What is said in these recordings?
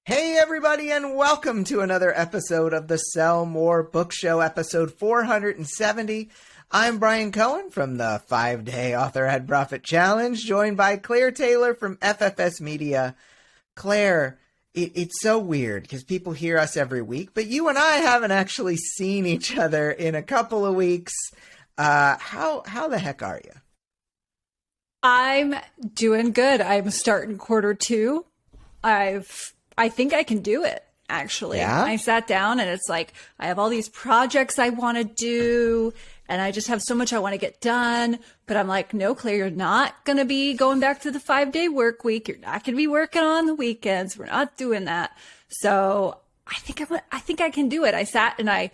Hey everybody, and welcome to another episode of the Sell More Book Show, episode 470. I'm Brian Cohen from the 5-Day Author Ad Profit Challenge, joined by Claire Taylor from FFS Media. Claire, it's so weird because people hear us every week, but you and I haven't actually seen each other in a couple of weeks. How the heck are you? I'm doing good. I'm starting quarter two. I think I can do it, actually. Yeah? I sat down and it's like, I have all these projects I want to do and I just have so much I want to get done. But I'm like, no, Claire, you're not going to be going back to the 5-day work week. You're not going to be working on the weekends. We're not doing that. So I think I can do it. I sat and I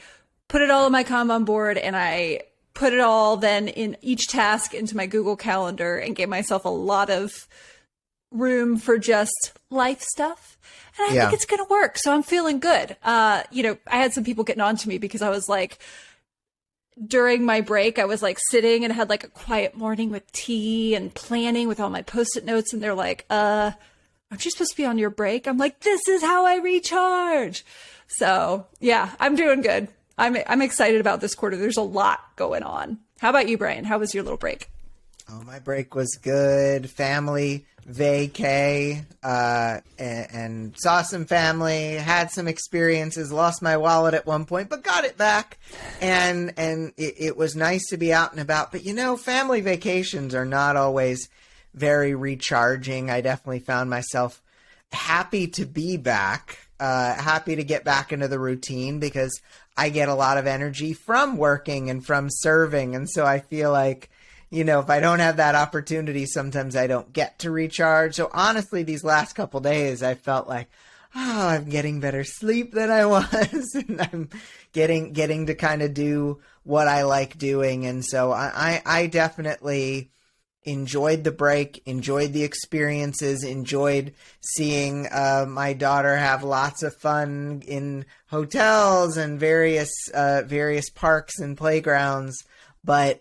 put it all on my Kanban board and I put it all then in each task into my Google Calendar and gave myself a lot of room for just life stuff. And I think it's going to work. So I'm feeling good. I had some people getting on to me because I was like, during my break, I was like sitting and had like a quiet morning with tea and planning with all my Post-it notes. And they're like, aren't you supposed to be on your break? I'm like, this is how I recharge. So yeah, I'm doing good. I'm excited about this quarter. There's a lot going on. How about you, Brian? How was your little break? Oh, my break was good. Family vacay, and saw some family, had some experiences, lost my wallet at one point, but got it back. And it was nice to be out and about. But, family vacations are not always very recharging. I definitely found myself happy to be back, happy to get back into the routine because I get a lot of energy from working and from serving. And so I feel like, if I don't have that opportunity, sometimes I don't get to recharge. So honestly, these last couple days, I felt like, I'm getting better sleep than I was. And I'm getting to kind of do what I like doing. And so I definitely enjoyed the break, enjoyed the experiences, enjoyed seeing my daughter have lots of fun in hotels and various parks and playgrounds. But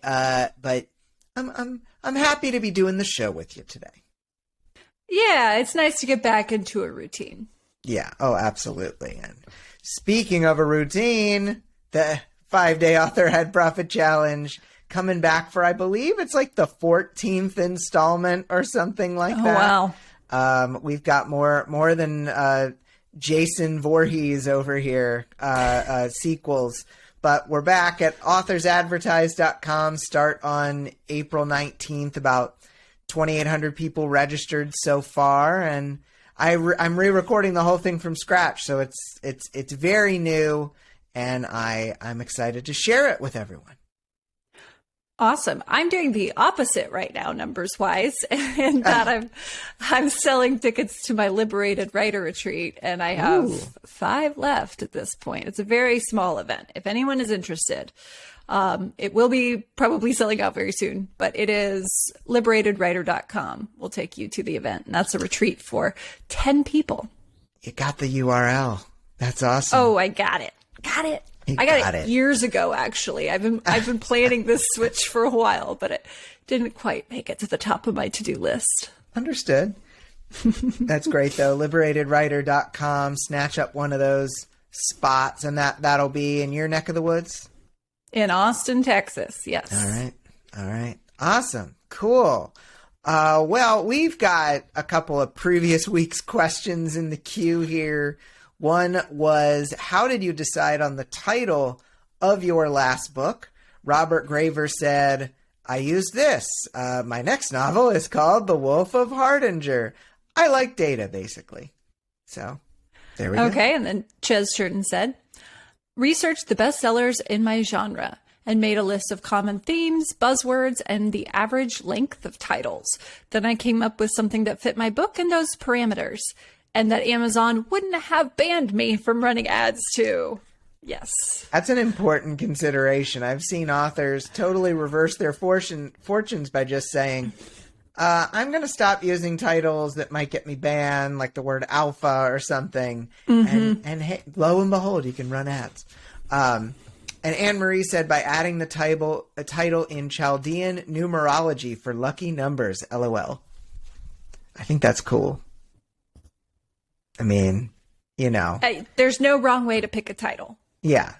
I'm happy to be doing the show with you today. Yeah, it's nice to get back into a routine. Yeah. Oh, absolutely. And speaking of a routine, the 5-Day Author Ad Profit Challenge coming back for, I believe it's like the 14th installment or something like that. Wow. We've got more than Jason Voorhees over here, sequels. But we're back at authorsadvertise.com. Start on April 19th. About 2,800 people registered so far, and I'm re-recording the whole thing from scratch. So it's very new, and I'm excited to share it with everyone. Awesome. I'm doing the opposite right now, numbers wise, and that I'm selling tickets to my Liberated Writer Retreat, and I have 5 left at this point. It's a very small event. If anyone is interested, it will be probably selling out very soon, but it is liberatedwriter.com will take you to the event, and that's a retreat for 10 people. You got the URL. That's awesome. Oh, I got it. I got it years ago, actually. I've been planning this switch for a while, but it didn't quite make it to the top of my to-do list. Understood. That's great, though. Liberatedwriter.com. Snatch up one of those spots, and that'll be in your neck of the woods? In Austin, Texas, yes. All right. Awesome. Cool. Well, we've got a couple of previous week's questions in the queue here. One was, how did you decide on the title of your last book? Robert Graver said, I used this. My next novel is called The Wolf of Hardanger. I like data, basically. So, there we go. Okay, and then Ches Churton said, researched the bestsellers in my genre and made a list of common themes, buzzwords, and the average length of titles. Then I came up with something that fit my book and those parameters, and that Amazon wouldn't have banned me from running ads to. Yes. That's an important consideration. I've seen authors totally reverse their fortunes by just saying, I'm going to stop using titles that might get me banned, like the word alpha or something. Mm-hmm. And hey, lo and behold, you can run ads. And Anne-Marie said, by adding a title in Chaldean numerology for lucky numbers, LOL. I think that's cool. I mean, you know. There's no wrong way to pick a title. Yeah.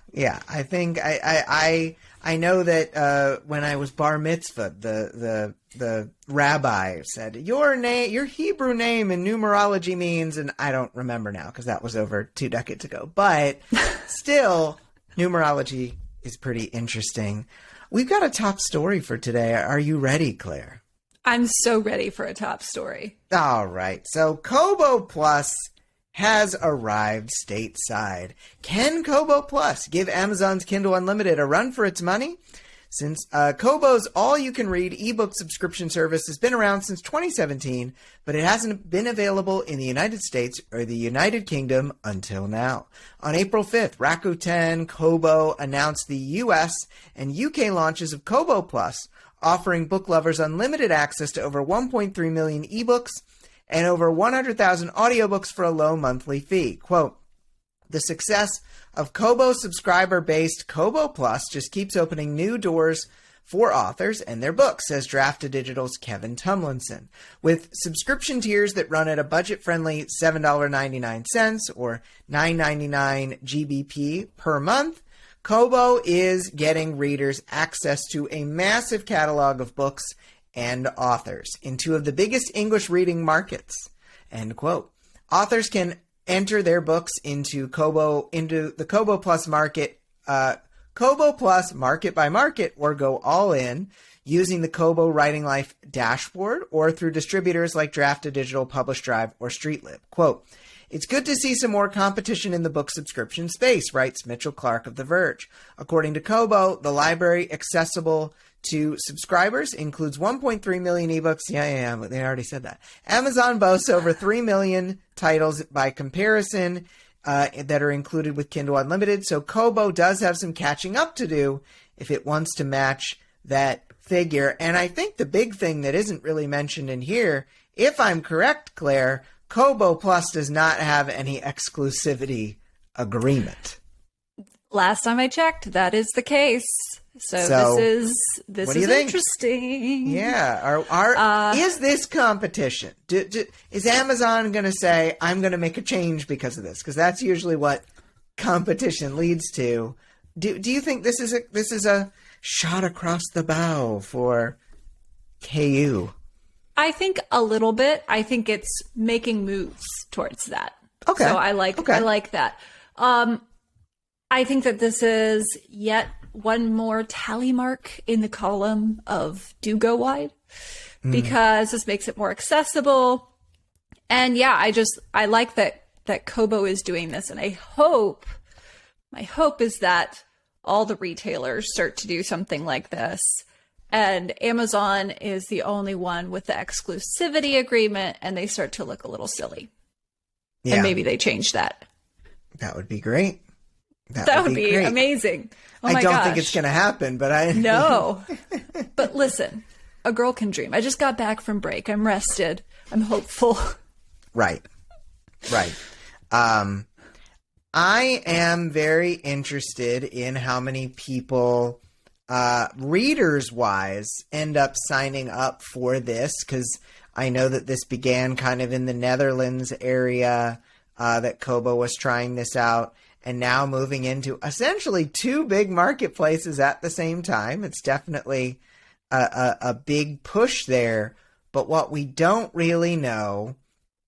I think I know that when I was bar mitzvah, the rabbi said your Hebrew name in numerology means, and I don't remember now because that was over 2 decades ago. But still, numerology is pretty interesting. We've got a top story for today. Are you ready, Claire? I'm so ready for a top story. All right. So Kobo Plus has arrived stateside. Can Kobo Plus give Amazon's Kindle Unlimited a run for its money? Since Kobo's all-you-can-read ebook subscription service has been around since 2017, but it hasn't been available in the United States or the United Kingdom until now. On April 5th, Rakuten Kobo announced the US and UK launches of Kobo Plus, offering book lovers unlimited access to over 1.3 million ebooks and over 100,000 audiobooks for a low monthly fee. Quote, the success of Kobo subscriber-based Kobo Plus just keeps opening new doors for authors and their books, says Drafted Digital's Kevin Tumlinson. With subscription tiers that run at a budget-friendly $7.99 or $9.99 GBP per month, Kobo is getting readers access to a massive catalog of books and authors in 2 of the biggest English reading markets. End quote. Authors can enter their books into the Kobo Plus market, Kobo Plus market by market, or go all in using the Kobo Writing Life dashboard or through distributors like Drafted Digital, Publish Drive, or Streetlib. Quote, it's good to see some more competition in the book subscription space, writes Mitchell Clark of The Verge. According to Kobo, the library accessible to subscribers includes 1.3 million ebooks. Yeah, they already said that. Amazon boasts over 3 million titles by comparison that are included with Kindle Unlimited. So Kobo does have some catching up to do if it wants to match that figure. And I think the big thing that isn't really mentioned in here, if I'm correct, Claire, Kobo Plus does not have any exclusivity agreement. Last time I checked, that is the case. So this is interesting. Yeah. Is this competition? Is Amazon going to say, I'm going to make a change because of this? Because that's usually what competition leads to. Do you think this is a shot across the bow for KU? I think a little bit. I think it's making moves towards that. Okay. So I like that. I think that this is yet one more tally mark in the column of do go wide, because this makes it more accessible. And yeah, I like that Kobo is doing this. And my hope is that all the retailers start to do something like this. And Amazon is the only one with the exclusivity agreement, and they start to look a little silly. Yeah. And maybe they change that. That would be great. That would be great. Amazing. Oh my I don't think it's going to happen, but I... No. But listen, a girl can dream. I just got back from break. I'm rested. I'm hopeful. Right. I am very interested in how many people... readers-wise, end up signing up for this, because I know that this began kind of in the Netherlands area, that Kobo was trying this out, and now moving into essentially 2 big marketplaces at the same time. It's definitely a big push there, but what we don't really know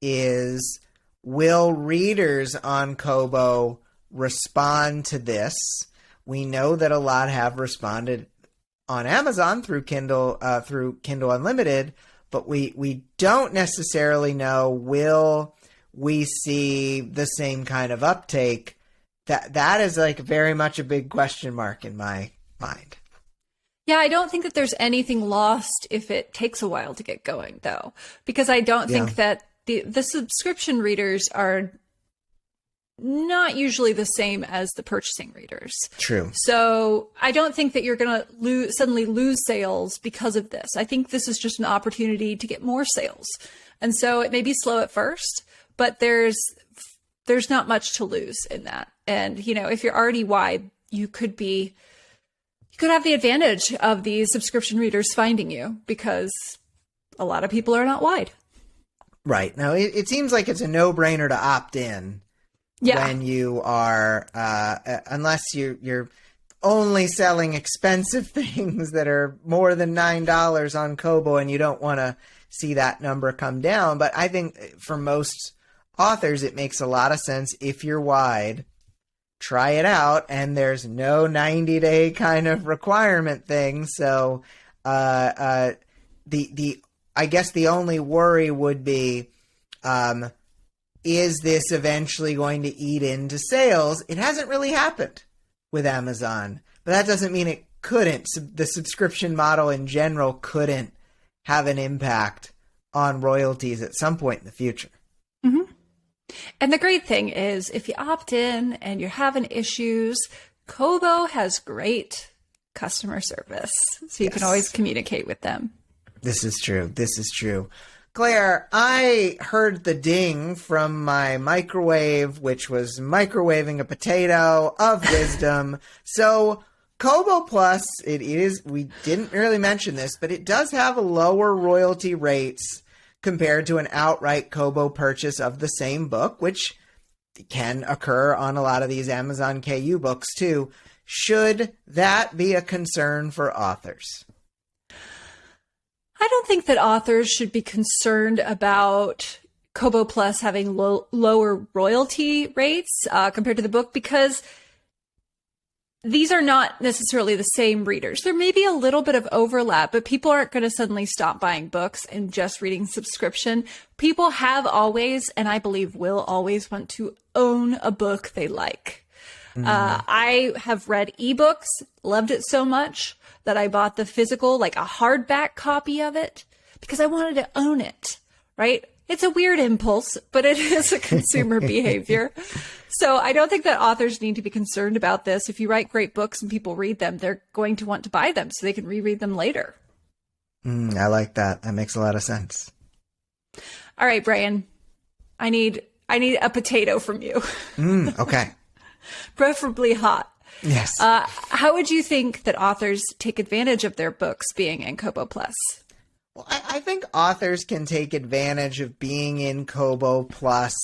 is, will readers on Kobo respond to this? We know that a lot have responded on Amazon through Kindle Unlimited, but we don't necessarily know, will we see the same kind of uptake? That is like very much a big question mark in my mind. Yeah, I don't think that there's anything lost if it takes a while to get going, though, because I don't think that the subscription readers are not usually the same as the purchasing readers. True. So I don't think that you're going to suddenly lose sales because of this. I think this is just an opportunity to get more sales. And so it may be slow at first, but there's not much to lose in that. And, if you're already wide, you could have the advantage of these subscription readers finding you, because a lot of people are not wide. Right. Now, it seems like it's a no-brainer to opt in. Yeah. when you are, unless you're only selling expensive things that are more than $9 on Kobo, and you don't want to see that number come down. But I think for most authors, it makes a lot of sense if you're wide. Try it out, and there's no 90-day kind of requirement thing. So, I guess the only worry would be, is this eventually going to eat into sales? It hasn't really happened with Amazon, but that doesn't mean it couldn't. The subscription model in general couldn't have an impact on royalties at some point in the future. Mm-hmm. And the great thing is, if you opt in and you're having issues, Kobo has great customer service, so you can always communicate with them. This is true. This is true. Claire, I heard the ding from my microwave, which was microwaving a potato of wisdom. So Kobo Plus, it is, we didn't really mention this, but it does have a lower royalty rates compared to an outright Kobo purchase of the same book, which can occur on a lot of these Amazon KU books too. Should that be a concern for authors? I don't think that authors should be concerned about Kobo Plus having lower royalty rates compared to the book, because these are not necessarily the same readers. There may be a little bit of overlap, but people aren't going to suddenly stop buying books and just reading subscription. People have always, and I believe will always, want to own a book they like. I have read ebooks, loved it so much that I bought the physical, like a hardback copy of it, because I wanted to own it, right? It's a weird impulse, but it is a consumer behavior. So I don't think that authors need to be concerned about this. If you write great books and people read them, they're going to want to buy them so they can reread them later. I like that. That makes a lot of sense. All right, Bryan, I need a potato from you. Okay. Preferably hot. Yes. How would you think that authors take advantage of their books being in Kobo Plus? Well, I think authors can take advantage of being in Kobo Plus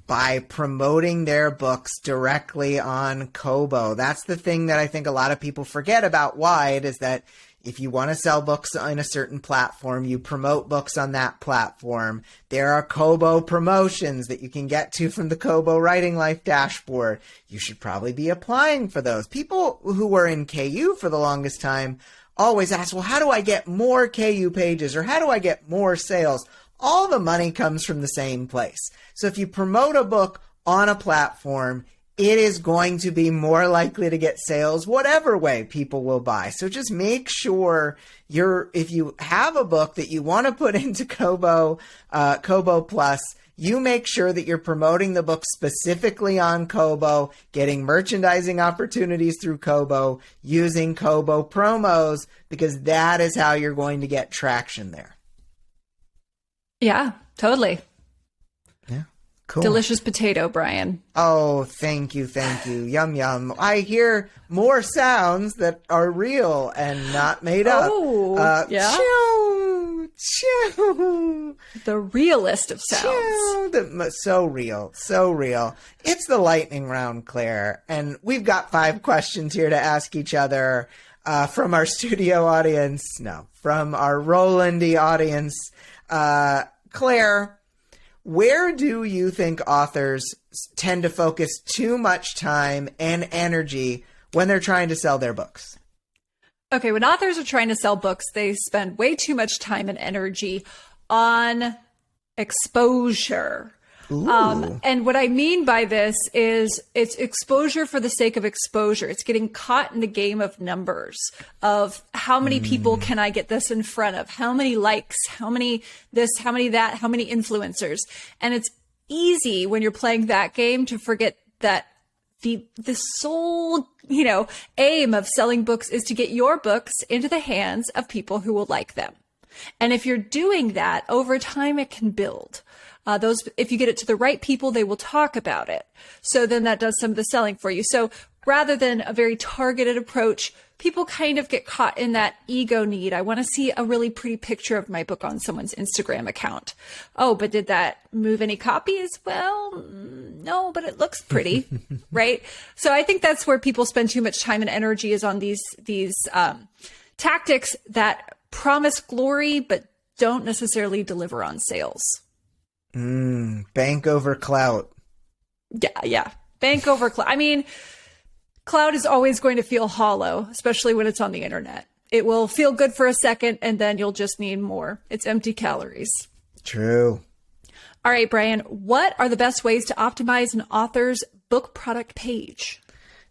by promoting their books directly on Kobo. That's the thing that I think a lot of people forget about Wide, is that if you want to sell books on a certain platform, you promote books on that platform. There are Kobo promotions that you can get to from the Kobo Writing Life dashboard. You should probably be applying for those. People who were in KU for the longest time always ask, well, how do I get more KU pages, or how do I get more sales? All the money comes from the same place. So if you promote a book on a platform, it is going to be more likely to get sales whatever way people will buy. So just make sure if you have a book that you want to put into Kobo Plus, you make sure that you're promoting the book specifically on Kobo, getting merchandising opportunities through Kobo, using Kobo promos, because that is how you're going to get traction there. Yeah, totally. Yeah. Cool. Delicious potato, Bryan. Oh, thank you. Yum, yum. I hear more sounds that are real and not made up. Oh, yeah? Chew, chew. The realest of sounds. Chew. So real. It's the lightning round, Claire. And we've got 5 questions here to ask each other from our studio audience. No, from our Rolandy audience. Claire, where do you think authors tend to focus too much time and energy when they're trying to sell their books? Okay, when authors are trying to sell books, they spend way too much time and energy on exposure. And what I mean by this is it's exposure for the sake of exposure. It's getting caught in the game of numbers, of how many people can I get this in front of? How many likes? How many this? How many that? How many influencers? And it's easy when you're playing that game to forget that the sole, aim of selling books is to get your books into the hands of people who will like them. And if you're doing that over time, it can build. If you get it to the right people, they will talk about it. So then that does some of the selling for you. So rather than a very targeted approach, people kind of get caught in that ego need. I want to see a really pretty picture of my book on someone's Instagram account. Oh, but did that move any copies? Well, no, but it looks pretty, right? So I think that's where people spend too much time and energy, is on these tactics that promise glory, but don't necessarily deliver on sales. Bank over clout. Yeah. Bank over clout. I mean, cloud is always going to feel hollow, especially when it's on the internet. It will feel good for a second, and then you'll just need more. It's empty calories. True. All right, Bryan, what are the best ways to optimize an author's book product page?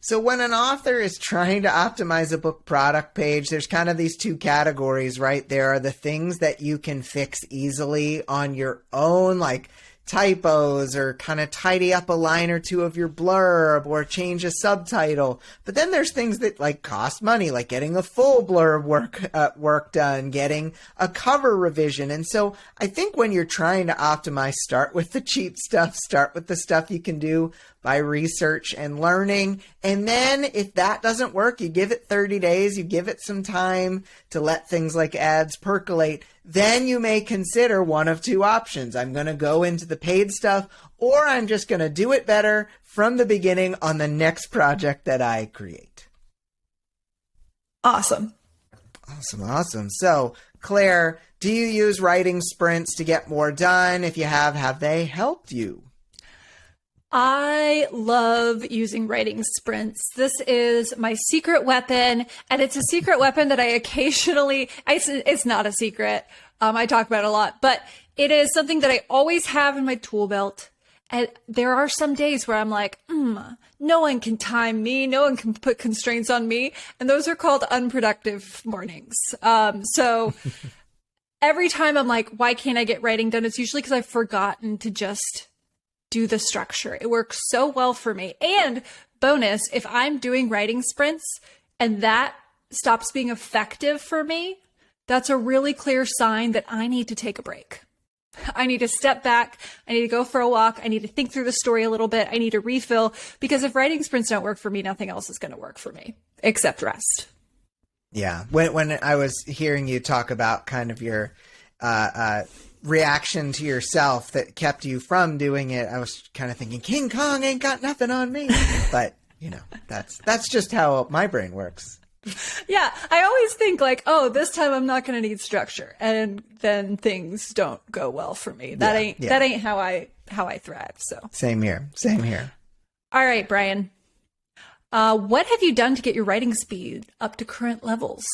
So when an author is trying to optimize a book product page, there's kind of these two categories, right? There are the things that you can fix easily on your own, like typos, or kind of tidy up a line or two of your blurb, or change a subtitle. But then there's things that like cost money, like getting a full blurb work done, getting a cover revision. And so I think when you're trying to optimize, start with the cheap stuff, start with the stuff you can do by research and learning. And then if that doesn't work, you give it 30 days, you give it some time to let things like ads percolate. Then you may consider one of two options. I'm going to go into the paid stuff, or I'm just going to do it better from the beginning on the next project that I create. Awesome. So, Claire, do you use writing sprints to get more done? If you have they helped you? I love using writing sprints. This is my secret weapon, and it's a secret weapon that I occasionally, it's not a secret. I talk about it a lot, but it is something that I always have in my tool belt. And there are some days where I'm like, no one can time me. No one can put constraints on me. And those are called unproductive mornings. So every time I'm like, why can't I get writing done? It's usually because I've forgotten to just do the structure. It works so well for me. And bonus, if I'm doing writing sprints and that stops being effective for me, that's a really clear sign that I need to take a break. I need to step back. I need to go for a walk. I need to think through the story a little bit. I need to refill, because if writing sprints don't work for me, nothing else is going to work for me except rest. Yeah. When I was hearing you talk about kind of your reaction to yourself that kept you from doing it, I was kind of thinking, King Kong ain't got nothing on me. But, that's just how my brain works. Yeah, I always think like, oh, this time I'm not going to need structure, and then things don't go well for me. That ain't how I thrive. So same here. All right, Bryan, what have you done to get your writing speed up to current levels?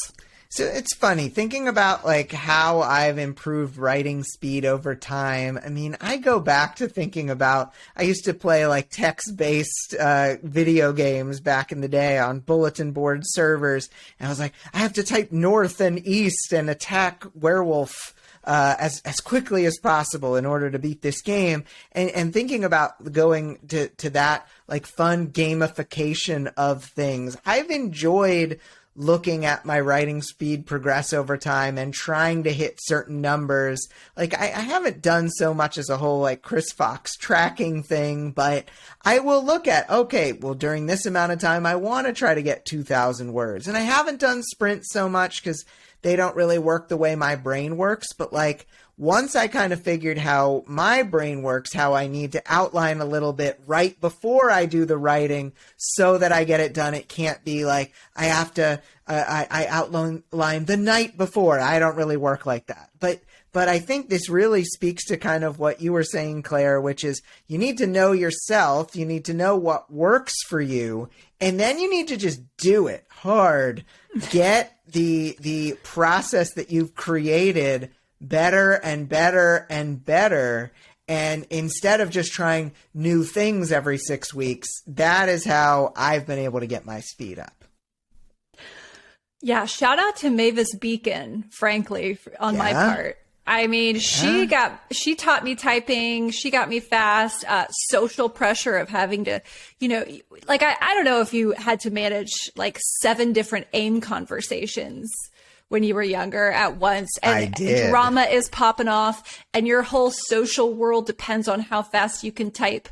So it's funny thinking about like how I've improved writing speed over time. I mean, I go back to thinking about, I used to play like text-based video games back in the day on bulletin board servers. And I was like, I have to type north and east and attack werewolf as quickly as possible in order to beat this game. And thinking about going to that like fun gamification of things, I've enjoyed looking at my writing speed progress over time and trying to hit certain numbers. Like I haven't done so much as a whole like Chris Fox tracking thing, but I will look at, okay, well during this amount of time, I want to try to get 2,000 words. And I haven't done sprints so much because they don't really work the way my brain works. But like once I kind of figured how my brain works, how I need to outline a little bit right before I do the writing so that I get it done. It can't be like I have to, I outline the night before. I don't really work like that. But I think this really speaks to kind of what you were saying, Claire, which is you need to know yourself. You need to know what works for you. And then you need to just do it hard. Get the process that you've created better and better and better. And instead of just trying new things every 6 weeks, that is how I've been able to get my speed up. Yeah, shout out to Mavis Beacon, frankly, on my part. I mean, she taught me typing. She got me fast. Social pressure of having to, like, I don't know if you had to manage like 7 different AIM conversations when you were younger at once, and I did. drama is popping off, and your whole social world depends on how fast you can type.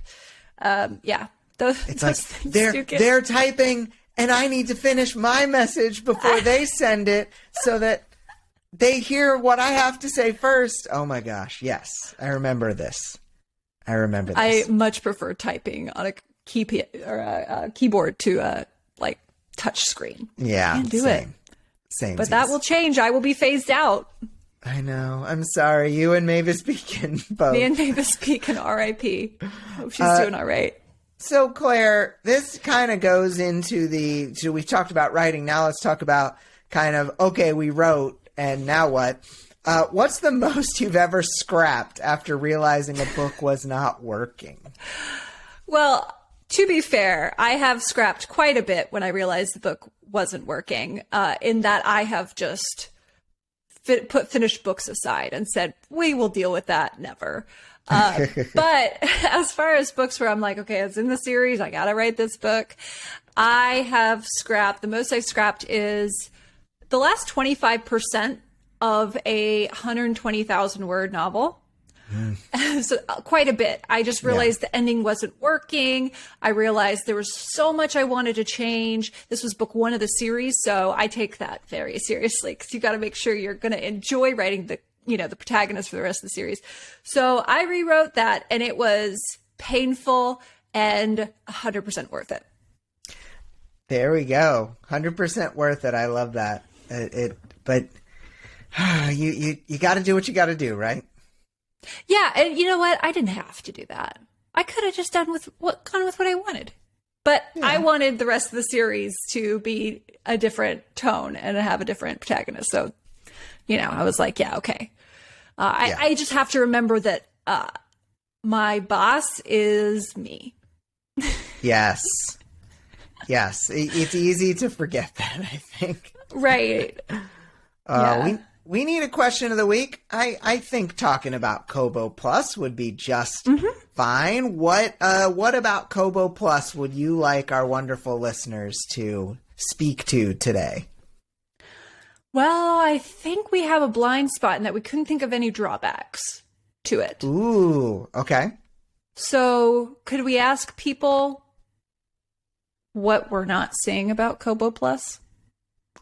It's like they're typing, and I need to finish my message before they send it so that they hear what I have to say first. Oh my gosh, yes, I remember this. I much prefer typing on a keyboard to like touch screen. Yeah, can't do it. Same. But that will change. I will be phased out. I know. I'm sorry. You and Mavis Beacon both. Me and Mavis Beacon, R.I.P. Hope she's doing all right. So, Claire, this kind of goes into so we've talked about writing. Now let's talk about kind of, okay, we wrote, and now what? What's the most you've ever scrapped after realizing a book was not working? Well, to be fair, I have scrapped quite a bit when I realized the book wasn't working, in that I have just put finished books aside and said, we will deal with that, never. But as far as books where I'm like, okay, it's in the series, I gotta write this book, I have scrapped, the most I've scrapped is the last 25% of a 120,000 word novel. So quite a bit. I just realized the ending wasn't working. I realized there was so much I wanted to change. This was book 1 of the series, so I take that very seriously because you got to make sure you're going to enjoy writing the protagonist for the rest of the series. So I rewrote that, and it was painful and 100% worth it. There we go. 100% worth it. I love that. But you got to do what you got to do, right? Yeah, and you know what? I didn't have to do that. I could have just gone with what I wanted. But I wanted the rest of the series to be a different tone and have a different protagonist. So, I was like, yeah, okay. I just have to remember that my boss is me. Yes. Yes. It's easy to forget that, I think. Right. We need a question of the week. I think talking about Kobo Plus would be just fine. What about Kobo Plus would you like our wonderful listeners to speak to today? Well, I think we have a blind spot in that we couldn't think of any drawbacks to it. Ooh, okay. So could we ask people what we're not seeing about Kobo Plus?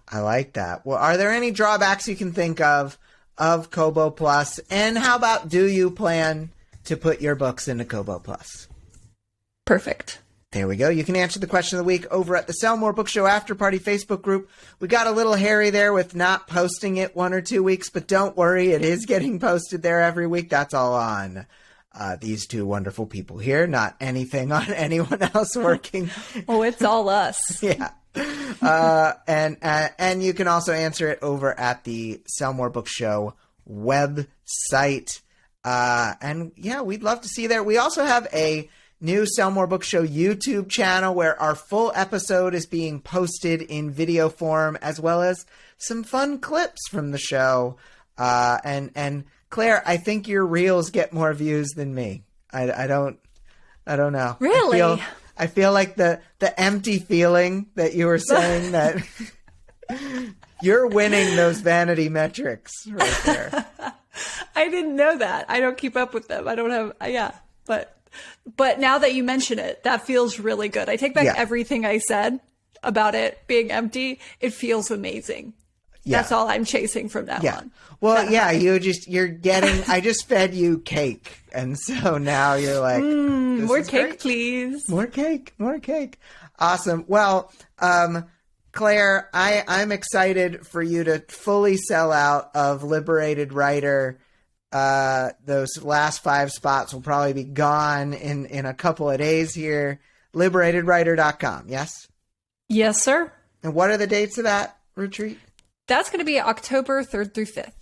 I like that. Well, are there any drawbacks you can think of Kobo Plus? And how about, do you plan to put your books into Kobo Plus? Perfect. There we go. You can answer the question of the week over at the Sell More Book Show After Party Facebook group. We got a little hairy there with not posting it 1 or 2 weeks, but don't worry, it is getting posted there every week. That's all on these two wonderful people here, not anything on anyone else working. Oh, it's all us. Yeah. And you can also answer it over at the Sell More Book Show website. And yeah, we'd love to see you there. We also have a new Sell More Book Show YouTube channel where our full episode is being posted in video form, as well as some fun clips from the show. And Claire, I think your reels get more views than me. I don't know. Really? I feel like the empty feeling that you were saying that you're winning those vanity metrics right there. I didn't know that. I don't keep up with them. I don't have, but now that you mention it, that feels really good. I take back everything I said about it being empty. It feels amazing. Yeah. That's all I'm chasing from now on. Well, you're getting, I just fed you cake. And so now you're like, more cake, great. Please. More cake. Awesome. Well, Claire, I'm excited for you to fully sell out of Liberated Writer. Those last 5 spots will probably be gone in a couple of days here. LiberatedWriter.com. Yes? Yes, sir. And what are the dates of that retreat? That's going to be October 3rd through 5th.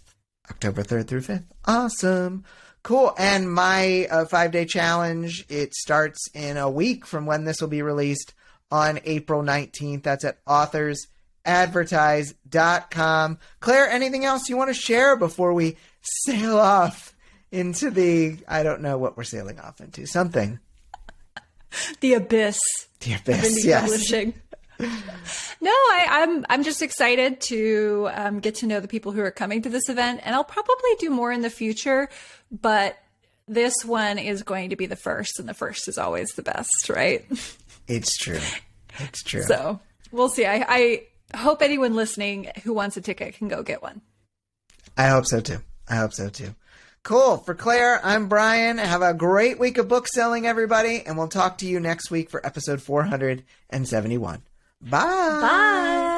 October 3rd through 5th. Awesome. Cool. And my 5-day challenge, it starts in a week from when this will be released on April 19th. That's at authorsadvertise.com. Claire, anything else you want to share before we sail off into I don't know what we're sailing off into. Something. The abyss. The abyss, of indie publishing. No, I'm just excited to get to know the people who are coming to this event, and I'll probably do more in the future, but this one is going to be the first, and the first is always the best, right? It's true. It's true. So we'll see. I hope anyone listening who wants a ticket can go get one. I hope so too. Cool. For Claire, I'm Bryan. Have a great week of book selling, everybody, and we'll talk to you next week for episode 471. Bye. Bye.